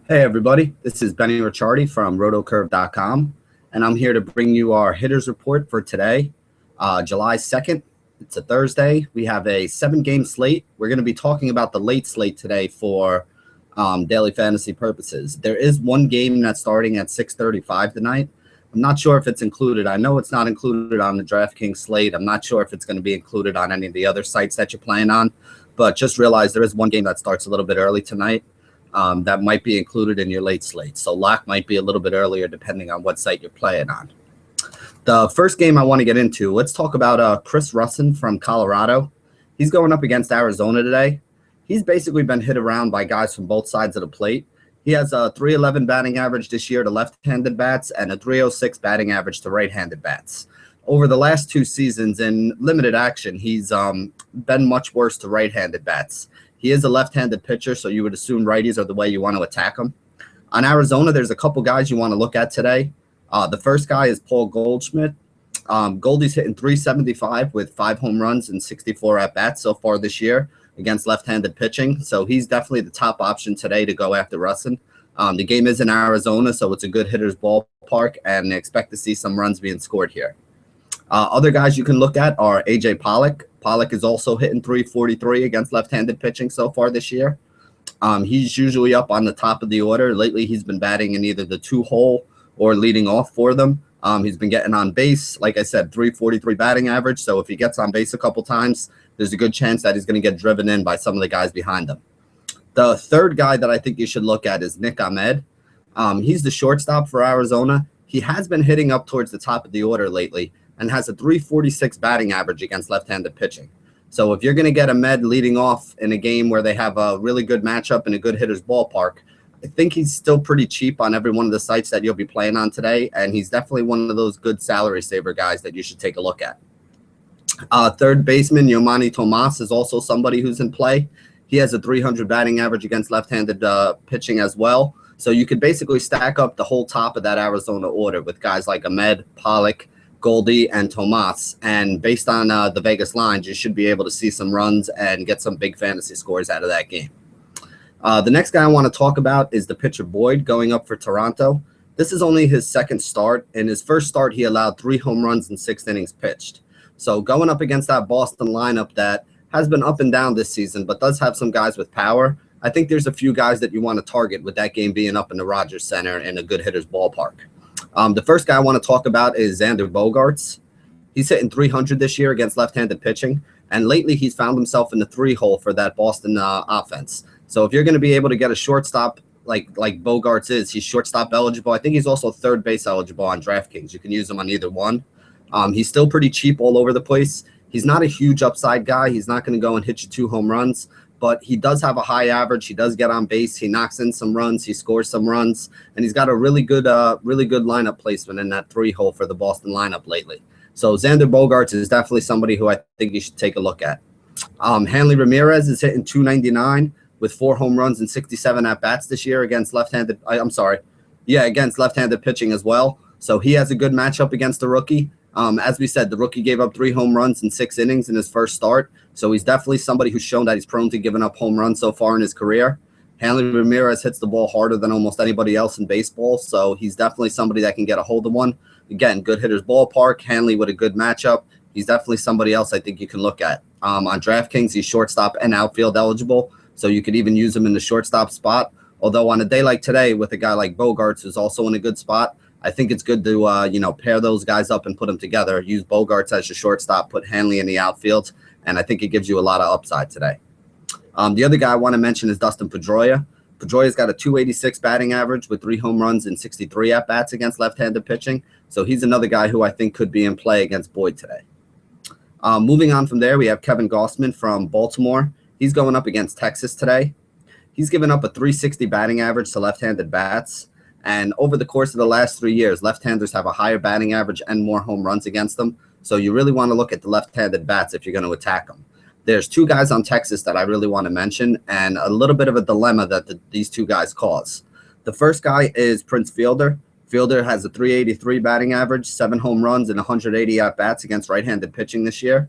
Hey everybody, this is Benny Ricciardi from rotocurve.com, and I'm here to bring you our hitters report for today, July 2nd. It's a Thursday. We have a 7-game slate. We're going to be talking about the late slate today for daily fantasy purposes. There is one game that's starting at 6:35 tonight. I'm not sure if it's included. I know it's not included on the DraftKings slate. I'm not sure if it's going to be included on any of the other sites that you're playing on, but just realize there is one game that starts a little bit early tonight. That might be included in your late slate. So lock might be a little bit earlier depending on what site you're playing on. The first game I want to get into, let's talk about Chris Russin from Colorado. He's going up against Arizona today. He's basically been hit around by guys from both sides of the plate. He has a .311 batting average this year to left-handed bats and a .306 batting average to right-handed bats. Over the last 2 seasons in limited action, he's been much worse to right-handed bats. He is a left-handed pitcher, so you would assume righties are the way you want to attack him. On Arizona, there's a couple guys you want to look at today. The first guy is Paul Goldschmidt. Goldie's hitting .375 with 5 home runs and 64 at-bats so far this year against left-handed pitching. So he's definitely the top option today to go after Russin. The game is in Arizona, so it's a good hitter's ballpark, and expect to see some runs being scored here. Other guys you can look at are A.J. Pollock. Pollock is also hitting .343 against left-handed pitching so far this year. He's usually up on the top of the order. Lately, he's been batting in either the 2-hole or leading off for them. He's been getting on base. Like I said, .343 batting average. So if he gets on base a couple times, there's a good chance that he's going to get driven in by some of the guys behind him. The third guy that I think you should look at is Nick Ahmed. He's the shortstop for Arizona. He has been hitting up towards the top of the order lately and has a .346 batting average against left-handed pitching. So if you're going to get Ahmed leading off in a game where they have a really good matchup and a good hitter's ballpark, I think he's still pretty cheap on every one of the sites that you'll be playing on today, and he's definitely one of those good salary saver guys that you should take a look at. Third baseman Yomani Tomas is also somebody who's in play. He has a .300 batting average against left-handed pitching as well. So you could basically stack up the whole top of that Arizona order with guys like Ahmed, Pollock, Goldie, and Tomas. And based on the Vegas lines, you should be able to see some runs and get some big fantasy scores out of that game. The next guy I want to talk about is the pitcher Boyd going up for Toronto. This is only his second start. In his first start, he allowed 3 home runs in 6 innings pitched. So going up against that Boston lineup that has been up and down this season, but does have some guys with power, I think there's a few guys that you want to target with that game being up in the Rogers Center in a good hitter's ballpark. The first guy I want to talk about is Xander Bogaerts. He's hitting .300 this year against left-handed pitching, and lately he's found himself in the 3-hole for that Boston offense. So if you're going to be able to get a shortstop like Bogaerts is, he's shortstop eligible. I think he's also third base eligible on DraftKings. You can use him on either one. He's still pretty cheap all over the place. He's not a huge upside guy. He's not going to go and hit you 2 home runs, but he does have a high average. He does get on base. He knocks in some runs. He scores some runs, and he's got a really good lineup placement in that 3-hole for the Boston lineup lately. So Xander Bogaerts is definitely somebody who I think you should take a look at. Hanley Ramirez is hitting .299 with 4 home runs and 67 at-bats this year against left-handed pitching as well. So he has a good matchup against the rookie. As we said, the rookie gave up 3 home runs in 6 innings in his first start. So he's definitely somebody who's shown that he's prone to giving up home runs so far in his career. Hanley Ramirez hits the ball harder than almost anybody else in baseball. So he's definitely somebody that can get a hold of one. Again, good hitter's ballpark. Hanley with a good matchup. He's definitely somebody else I think you can look at. On DraftKings, he's shortstop and outfield eligible. So you could even use him in the shortstop spot. Although on a day like today with a guy like Bogaerts who's also in a good spot, I think it's good to, pair those guys up and put them together. Use Bogaerts as your shortstop, put Hanley in the outfield, and I think it gives you a lot of upside today. The other guy I want to mention is Dustin Pedroia. Pedroia's got a .286 batting average with 3 home runs and 63 at-bats against left-handed pitching. So he's another guy who I think could be in play against Boyd today. Moving on from there, we have Kevin Gausman from Baltimore. He's going up against Texas today. He's given up a .360 batting average to left-handed bats. And over the course of the last 3 years, left-handers have a higher batting average and more home runs against them. So you really want to look at the left-handed bats if you're going to attack them. There's 2 guys on Texas that I really want to mention, and a little bit of a dilemma that these 2 guys cause. The first guy is Prince Fielder. Fielder has a .383 batting average, 7 home runs, and 180 at-bats against right-handed pitching this year.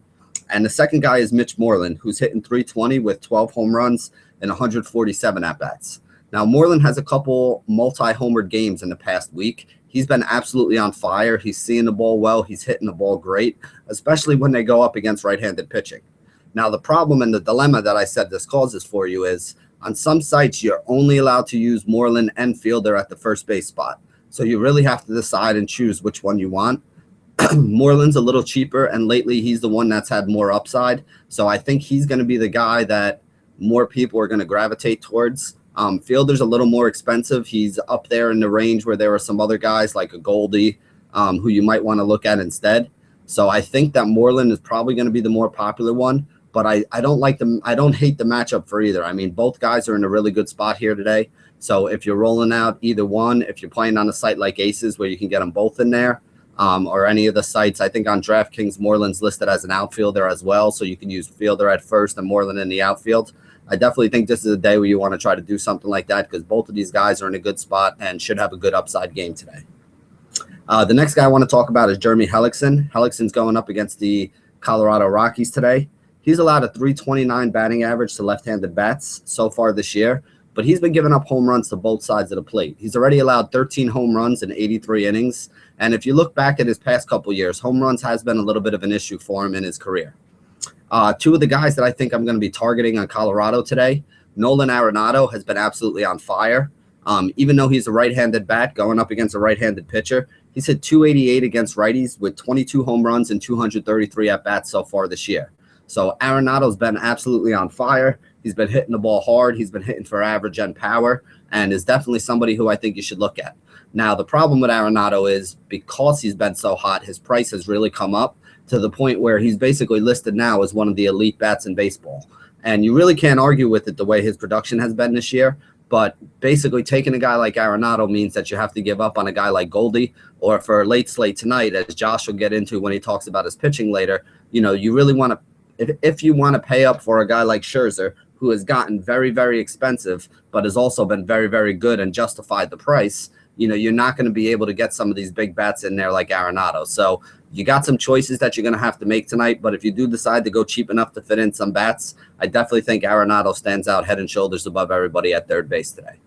And the second guy is Mitch Moreland, who's hitting .320 with 12 home runs and 147 at-bats. Now, Moreland has a couple multi-homered games in the past week. He's been absolutely on fire. He's seeing the ball well. He's hitting the ball great, especially when they go up against right-handed pitching. Now, the problem and the dilemma that I said this causes for you is on some sites, you're only allowed to use Moreland and Fielder at the first base spot. So you really have to decide and choose which one you want. Moreland's a little cheaper, and lately he's the one that's had more upside. So I think he's going to be the guy that more people are going to gravitate towards. Fielder's a little more expensive. He's up there in the range where there are some other guys like a Goldie who you might want to look at instead. So I think that Moreland is probably going to be the more popular one, but I don't like them. I don't hate the matchup for either. I mean, both guys are in a really good spot here today. So if you're rolling out either one, if you're playing on a site like Aces where you can get them both in there, or any of the sites, I think on DraftKings, Moreland's listed as an outfielder as well. So you can use Fielder at first and Moreland in the outfield. I definitely think this is a day where you want to try to do something like that because both of these guys are in a good spot and should have a good upside game today. The next guy I want to talk about is Jeremy Hellickson. Hellickson's going up against the Colorado Rockies today. He's allowed a .329 batting average to left-handed bats so far this year, but he's been giving up home runs to both sides of the plate. He's already allowed 13 home runs in 83 innings, and if you look back at his past couple years, home runs has been a little bit of an issue for him in his career. Two of the guys that I think I'm going to be targeting on Colorado today, Nolan Arenado has been absolutely on fire. Even though he's a right-handed bat going up against a right-handed pitcher, he's hit .288 against righties with 22 home runs and 233 at-bats so far this year. So Arenado's been absolutely on fire. He's been hitting the ball hard. He's been hitting for average and power and is definitely somebody who I think you should look at. Now, the problem with Arenado is because he's been so hot, his price has really come up to the point where he's basically listed now as one of the elite bats in baseball. And you really can't argue with it the way his production has been this year. But basically taking a guy like Arenado means that you have to give up on a guy like Goldie, or for a late slate tonight, as Josh will get into when he talks about his pitching later, you know, you really want to, if you want to pay up for a guy like Scherzer, who has gotten very, very expensive, but has also been very, very good and justified the price, you know, you're not going to be able to get some of these big bats in there like Arenado. So you got some choices that you're going to have to make tonight, but if you do decide to go cheap enough to fit in some bats, I definitely think Arenado stands out head and shoulders above everybody at third base today.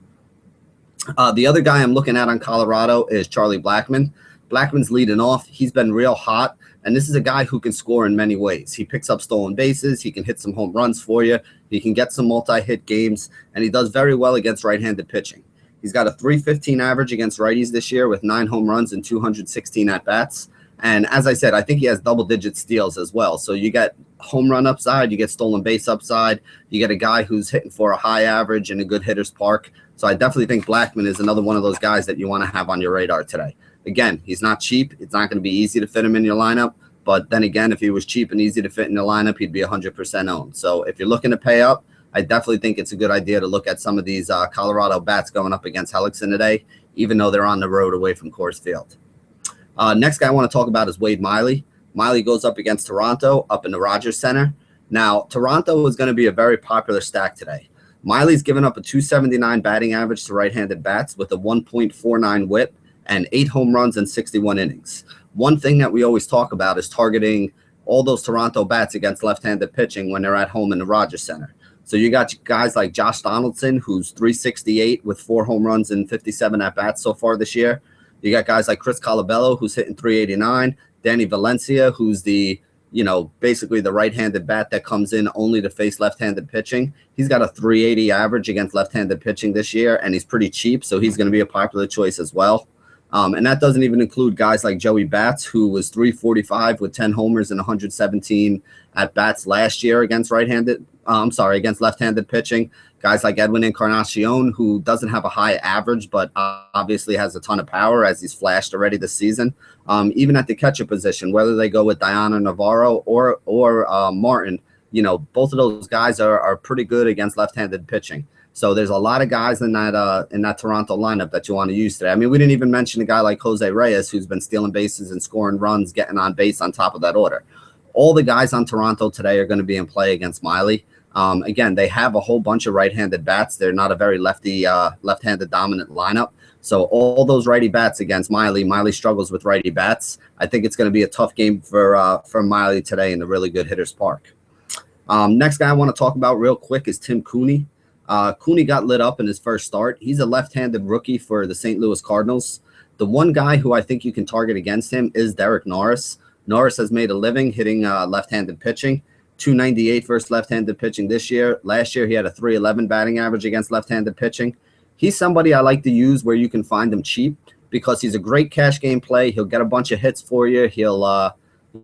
The other guy I'm looking at on Colorado is Charlie Blackmon. Blackman's leading off. He's been real hot, and this is a guy who can score in many ways. He picks up stolen bases. He can hit some home runs for you. He can get some multi-hit games, and he does very well against right-handed pitching. He's got a .315 average against righties this year with 9 home runs and 216 at-bats. And as I said, I think he has double-digit steals as well. So you get home run upside, you get stolen base upside, you get a guy who's hitting for a high average in a good hitter's park. So I definitely think Blackmon is another one of those guys that you want to have on your radar today. Again, he's not cheap. It's not going to be easy to fit him in your lineup. But then again, if he was cheap and easy to fit in the lineup, he'd be 100% owned. So if you're looking to pay up, I definitely think it's a good idea to look at some of these Colorado bats going up against Hellickson today, even though they're on the road away from Coors Field. Next guy I want to talk about is Wade Miley. Miley goes up against Toronto up in the Rogers Center. Now, Toronto is going to be a very popular stack today. Miley's given up a .279 batting average to right-handed bats with a 1.49 whip and 8 home runs in 61 innings. One thing that we always talk about is targeting all those Toronto bats against left-handed pitching when they're at home in the Rogers Center. So you got guys like Josh Donaldson, who's .368 with 4 home runs and 57 at-bats so far this year. You got guys like Chris Colabello, who's hitting .389. Danny Valencia, who's the, you know, basically the right-handed bat that comes in only to face left-handed pitching. He's got a .380 average against left-handed pitching this year, and he's pretty cheap, so he's going to be a popular choice as well. And that doesn't even include guys like Joey Bats, who was .345 with 10 homers and 117 at-bats last year against against left-handed pitching. Guys like Edwin Encarnacion, who doesn't have a high average, but obviously has a ton of power as he's flashed already this season. Even at the catcher position, whether they go with Diana Navarro or Martin, you know, both of those guys are pretty good against left-handed pitching. So there's a lot of guys in that Toronto lineup that you want to use today. I mean, we didn't even mention a guy like Jose Reyes, who's been stealing bases and scoring runs, getting on base on top of that order. All the guys on Toronto today are going to be in play against Miley. Again, they have a whole bunch of right-handed bats. They're not a very left-handed dominant lineup. So all those righty bats against Miley. Miley struggles with righty bats. I think it's going to be a tough game for Miley today in the really good hitter's park. Next guy I want to talk about real quick is Tim Cooney. Cooney got lit up in his first start. He's a left-handed rookie for the St. Louis Cardinals. The one guy who I think you can target against him is Derek Norris. Norris has made a living hitting left-handed pitching. 298 versus left-handed pitching this year. Last year, he had a 311 batting average against left-handed pitching. He's somebody I like to use where you can find him cheap because he's a great cash game play. He'll get a bunch of hits for you. He'll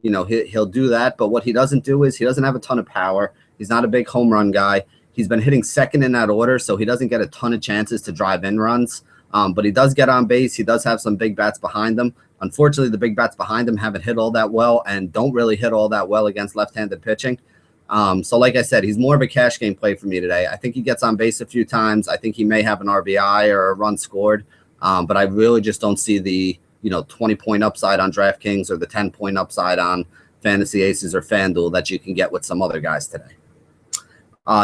do that. But what he doesn't do is he doesn't have a ton of power. He's not a big home run guy. He's been hitting second in that order, so he doesn't get a ton of chances to drive in runs. But he does get on base. He does have some big bats behind him. Unfortunately, the big bats behind him haven't hit all that well and don't really hit all that well against left-handed pitching. So like I said, he's more of a cash game play for me today. I think he gets on base a few times. I think he may have an RBI or a run scored. But I really just don't see the 20-point upside on DraftKings or the 10-point upside on Fantasy Aces or FanDuel that you can get with some other guys today.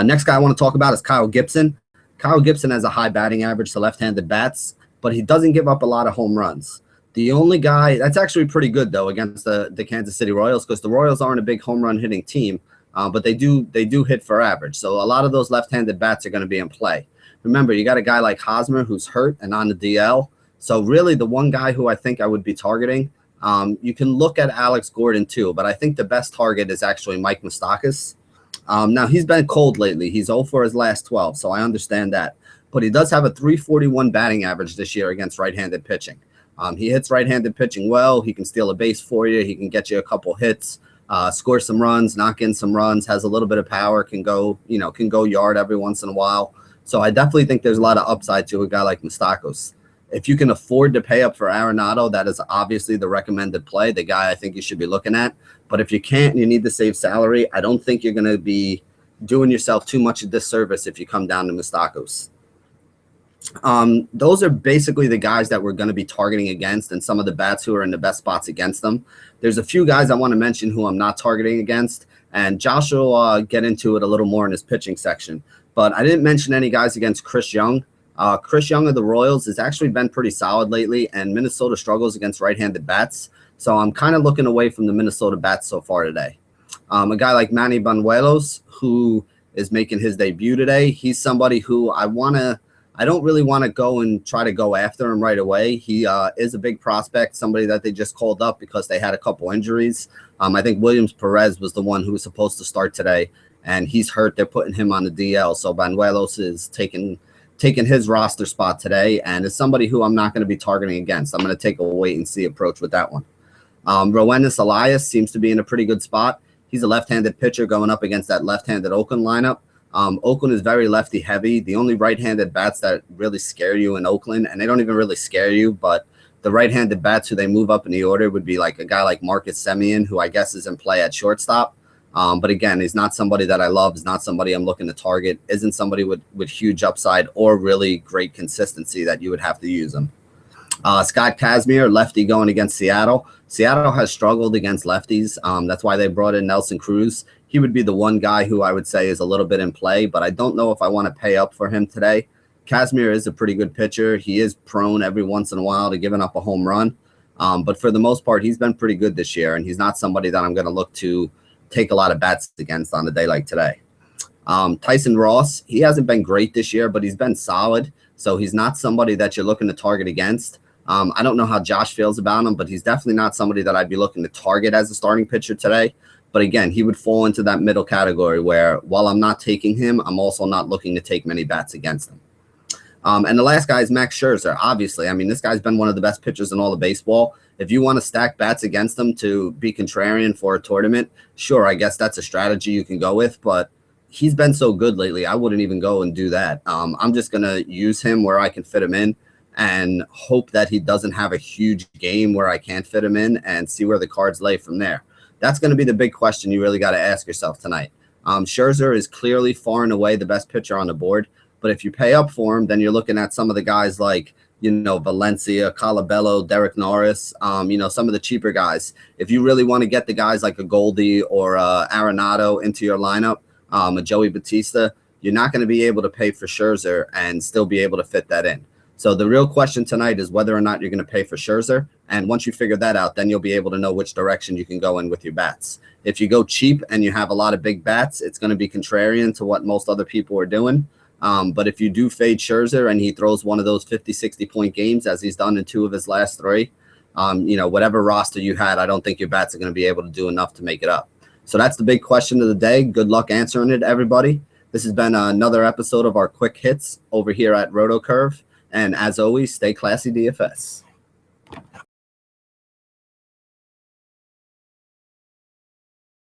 Next guy I want to talk about is Kyle Gibson. Kyle Gibson has a high batting average to left-handed bats, but he doesn't give up a lot of home runs. The only guy that's actually pretty good though against the Kansas City Royals, because the Royals aren't a big home run hitting team, but they do hit for average. So a lot of those left-handed bats are going to be in play. Remember, you got a guy like Hosmer who's hurt and on the DL. So really the one guy who I think I would be targeting, you can look at Alex Gordon too, but I think the best target is actually Mike Moustakas. Now, he's been cold lately. He's 0 for his last 12, so I understand that. But he does have a 341 batting average this year against right-handed pitching. He hits right-handed pitching well. He can steal a base for you. He can get you a couple hits, score some runs, knock in some runs, has a little bit of power, can go yard every once in a while. So I definitely think there's a lot of upside to a guy like Moustakas. If you can afford to pay up for Arenado, that is obviously the recommended play, the guy I think you should be looking at. But if you can't and you need to save salary, I don't think you're going to be doing yourself too much a disservice if you come down to Moustakas. Those are basically the guys that we're going to be targeting against and some of the bats who are in the best spots against them. There's a few guys I want to mention who I'm not targeting against, and Josh will get into it a little more in his pitching section. But I didn't mention any guys against Chris Young. Chris Young of the Royals has actually been pretty solid lately, and Minnesota struggles against right-handed bats. So I'm kind of looking away from the Minnesota bats so far today. A guy like Manny Banuelos, who is making his debut today, he's somebody who I don't really want to go and try to go after him right away. He is a big prospect, somebody that they just called up because they had a couple injuries. I think Williams Perez was the one who was supposed to start today, and he's hurt. They're putting him on the DL. So Banuelos is taking his roster spot today, and is somebody who I'm not going to be targeting against. I'm going to take a wait-and-see approach with that one. Roenis Elias seems to be in a pretty good spot. He's a left-handed pitcher going up against that left-handed Oakland lineup. Oakland is very lefty-heavy. The only right-handed bats that really scare you in Oakland, and they don't even really scare you, but the right-handed bats who they move up in the order would be like a guy like Marcus Semien, who I guess is in play at shortstop. But again, he's not somebody that I love. He's not somebody I'm looking to target. Isn't somebody with huge upside or really great consistency that you would have to use him. Scott Kazmir, lefty going against Seattle. Seattle has struggled against lefties. That's why they brought in Nelson Cruz. He would be the one guy who I would say is a little bit in play, but I don't know if I want to pay up for him today. Kazmir is a pretty good pitcher. He is prone every once in a while to giving up a home run. But for the most part, he's been pretty good this year, and he's not somebody that I'm going to look to take a lot of bats against on a day like today. Tyson Ross, he hasn't been great this year, but he's been solid. So he's not somebody that you're looking to target against. I don't know how Josh feels about him, but he's definitely not somebody that I'd be looking to target as a starting pitcher today. But again, he would fall into that middle category where while I'm not taking him, I'm also not looking to take many bats against him. And the last guy is Max Scherzer. Obviously, I mean, this guy's been one of the best pitchers in all of baseball. If you want to stack bats against him to be contrarian for a tournament, sure, I guess that's a strategy you can go with. But he's been so good lately, I wouldn't even go and do that. I'm just going to use him where I can fit him in and hope that he doesn't have a huge game where I can't fit him in and see where the cards lay from there. That's going to be the big question you really got to ask yourself tonight. Scherzer is clearly far and away the best pitcher on the board. But if you pay up for him, then you're looking at some of the guys like, Valencia, Colabello, Derek Norris, some of the cheaper guys. If you really want to get the guys like a Goldie or Arenado into your lineup, a Joey Batista, you're not going to be able to pay for Scherzer and still be able to fit that in. So the real question tonight is whether or not you're going to pay for Scherzer. And once you figure that out, then you'll be able to know which direction you can go in with your bats. If you go cheap and you have a lot of big bats, it's going to be contrarian to what most other people are doing. But if you do fade Scherzer and he throws one of those 50, 60-point games, as he's done in 2 of his last 3, whatever roster you had, I don't think your bats are going to be able to do enough to make it up. So that's the big question of the day. Good luck answering it, everybody. This has been another episode of our quick hits over here at RotoCurve. And as always, stay classy, DFS.